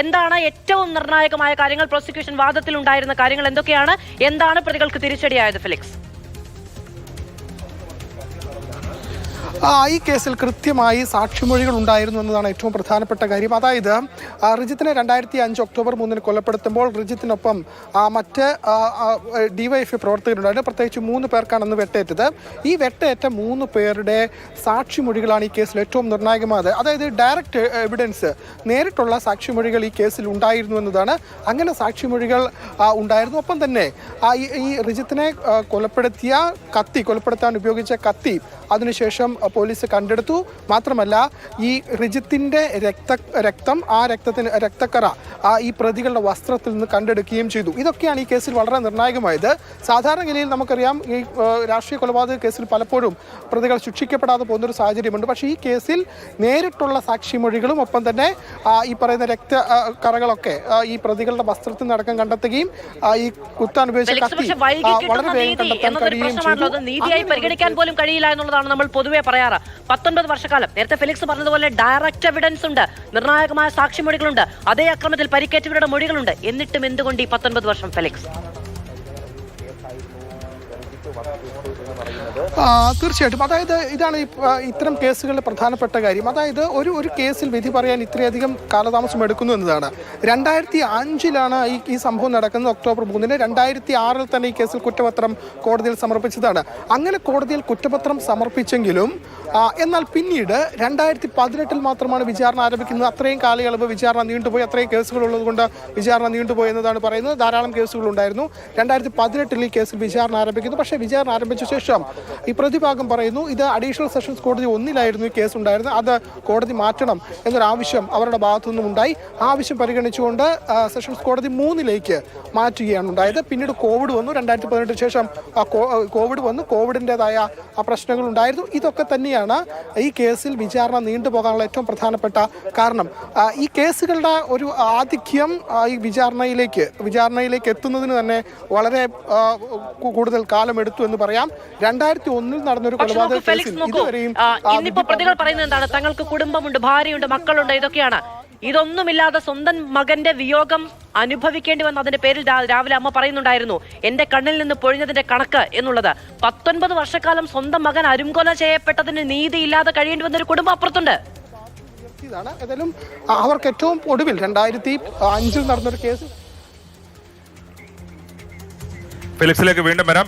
എന്താണ് ഏറ്റവും നിർണായകമായ കാര്യങ്ങൾ, പ്രോസിക്യൂഷൻ വാദത്തിൽ ഉണ്ടായിരുന്ന കാര്യങ്ങൾ എന്തൊക്കെയാണ്, എന്താണ് പ്രതികൾക്ക് തിരിച്ചടിയായത് ഫെലിക്സ്? ഈ കേസിൽ കൃത്യമായി സാക്ഷിമൊഴികൾ ഉണ്ടായിരുന്നു എന്നതാണ് ഏറ്റവും പ്രധാനപ്പെട്ട കാര്യം. അതായത് റിജിത്തിനെ 2005 ഒക്ടോബർ 3 കൊലപ്പെടുത്തുമ്പോൾ റിജിത്തിനൊപ്പം മറ്റ് ഡിവൈഎഫ്ഐ പ്രവർത്തകരുണ്ടായിരുന്നു. പ്രത്യേകിച്ച് 3 പേർക്കാണ് അന്ന് വെട്ടേറ്റത്. ഈ വെട്ടേറ്റ 3 പേരുടെ സാക്ഷിമൊഴികളാണ് ഈ കേസിൽ ഏറ്റവും നിർണായകമായത്. അതായത് ഡയറക്റ്റ് എവിഡൻസ്, നേരിട്ടുള്ള സാക്ഷിമൊഴികൾ ഈ കേസിൽ ഉണ്ടായിരുന്നു എന്നതാണ്. അങ്ങനെ സാക്ഷിമൊഴികൾ ഉണ്ടായിരുന്നു. ഒപ്പം തന്നെ ഈ റിജിത്തിനെ കൊലപ്പെടുത്താൻ ഉപയോഗിച്ച കത്തി അതിനുശേഷം പോലീസ് കണ്ടെടുത്തു. മാത്രമല്ല ഈ റിജിത്തിന്റെ രക്തക്കറ ഈ പ്രതികളുടെ വസ്ത്രത്തിൽ നിന്ന് കണ്ടെടുക്കുകയും ചെയ്തു. ഇതൊക്കെയാണ് ഈ കേസിൽ വളരെ നിർണായകമായത്. സാധാരണഗതിയിൽ നമുക്കറിയാം, ഈ രാഷ്ട്രീയ കൊലപാതക കേസിൽ പലപ്പോഴും പ്രതികൾ ശിക്ഷിക്കപ്പെടാതെ പോകുന്നൊരു സാഹചര്യമുണ്ട്. പക്ഷേ ഈ കേസിൽ നേരിട്ടുള്ള സാക്ഷിമൊഴികളും ഒപ്പം തന്നെ ഈ പറയുന്ന രക്തക്കറകളൊക്കെ ഈ പ്രതികളുടെ വസ്ത്രത്തിൽ നിന്നടക്കം കണ്ടെത്തുകയും ഈ കുത്താൻ ഉപയോഗിച്ച കത്തി വളരെ വേഗം കണ്ടെത്താൻ കഴിയുകയും ചെയ്തു. നീതിയായി പരിഗണിക്കാൻ പോലും കഴിയില്ല എന്നുള്ളതാണ് നമ്മൾ പൊതുവെ പറയാറ്. 19 വർഷക്കാലം, നേരത്തെ ഫെലിക്സ് പറഞ്ഞതുപോലെ ഡയറക്റ്റ് എവിഡൻസ് ഉണ്ട്, നിർണായകമായ സാക്ഷിമൊഴികളുണ്ട്, അതേ അക്രമത്തിൽ പരിക്കേറ്റവരുടെ മൊഴികളുണ്ട്. എന്നിട്ടും എന്തുകൊണ്ട് ഈ 19 വർഷം ഫെലിക്സ്? തീർച്ചയായിട്ടും. അതായത് ഇതാണ് ഇത്തരം കേസുകളിലെ പ്രധാനപ്പെട്ട കാര്യം. അതായത് ഒരു കേസിൽ വിധി പറയാൻ ഇത്രയധികം കാലതാമസം എടുക്കുന്നു എന്നതാണ്. 2005 ഈ സംഭവം നടക്കുന്നത്, ഒക്ടോബർ 3. 2006 തന്നെ ഈ കേസിൽ കുറ്റപത്രം കോടതിയിൽ സമർപ്പിച്ചതാണ്. അങ്ങനെ കോടതിയിൽ കുറ്റപത്രം സമർപ്പിച്ചെങ്കിലും എന്നാൽ പിന്നീട് 2018 മാത്രമാണ് വിചാരണ ആരംഭിക്കുന്നത്. അത്രയും കാലയളവ് വിചാരണ നീണ്ടുപോയി. അത്രയും കേസുകൾ ഉള്ളതുകൊണ്ട് വിചാരണ നീണ്ടുപോയി എന്നതാണ് പറയുന്നത്. ധാരാളം കേസുകളുണ്ടായിരുന്നു. 2018 ഈ കേസിൽ വിചാരണ ആരംഭിക്കുന്നു. പക്ഷേ വിചാരണ ആരംഭിച്ച ശേഷം ഈ പ്രതിഭാഗം പറയുന്നു, ഇത് അഡീഷണൽ സെഷൻസ് കോടതി 1 ഈ കേസ് ഉണ്ടായിരുന്നത്, അത് കോടതി മാറ്റണം എന്നൊരാവശ്യം അവരുടെ ഭാഗത്തുനിന്നും ഉണ്ടായി. ആവശ്യം പരിഗണിച്ചുകൊണ്ട് സെഷൻസ് കോടതി 3 മാറ്റുകയാണ് ഉണ്ടായത്. പിന്നീട് കോവിഡ് വന്നു. 2018 ശേഷം കോവിഡ് വന്നു. കോവിഡിൻ്റെതായ പ്രശ്നങ്ങൾ ഉണ്ടായിരുന്നു. ഇതൊക്കെ തന്നെയാണ് ഈ കേസിൽ വിചാരണ നീണ്ടുപോകാനുള്ള ഏറ്റവും പ്രധാനപ്പെട്ട കാരണം. ഈ കേസുകളുടെ ഒരു ആധിക്യം ഈ വിചാരണയിലേക്ക് എത്തുന്നതിന് തന്നെ വളരെ കൂടുതൽ കാലമെടുത്തു എന്ന് പറയാം. 2001 നടന്നൊരു കൊലപാതക കേസിൽ ഇതുവരെയും ഇന്നിപ്പോ പ്രതികൾ പറയുന്നത് എന്താണ്? തങ്ങൾക്ക് കുടുംബമുണ്ട്, ഭാര്യയുണ്ട്, മക്കളുണ്ട്, ഇതൊക്കെയാണ്. ഇതൊന്നുമില്ലാതെ സ്വന്തം മകന്റെ വിയോഗം അനുഭവിക്കേണ്ടി വന്ന അതിന്റെ പേരിൽ രാവിലെ അമ്മ പറയുന്നുണ്ടായിരുന്നു, എന്റെ കണ്ണിൽ നിന്ന് പൊഴിഞ്ഞതിന്റെ കണക്ക് എന്നുള്ളത്. 19 വർഷക്കാലം സ്വന്തം മകൻ അരുംകൊല ചെയ്യപ്പെട്ടതിന് നീതിയില്ലാതെ കഴിയേണ്ടി വന്നൊരു കുടുംബം അപ്പുറത്തുണ്ട്. ഏതായാലും അവർക്ക് ഏറ്റവും ഒടുവിൽ 2005 നടന്നൊരു കേസ്. ഫെലിക്സിലേക്ക് വീണ്ടും വരാം.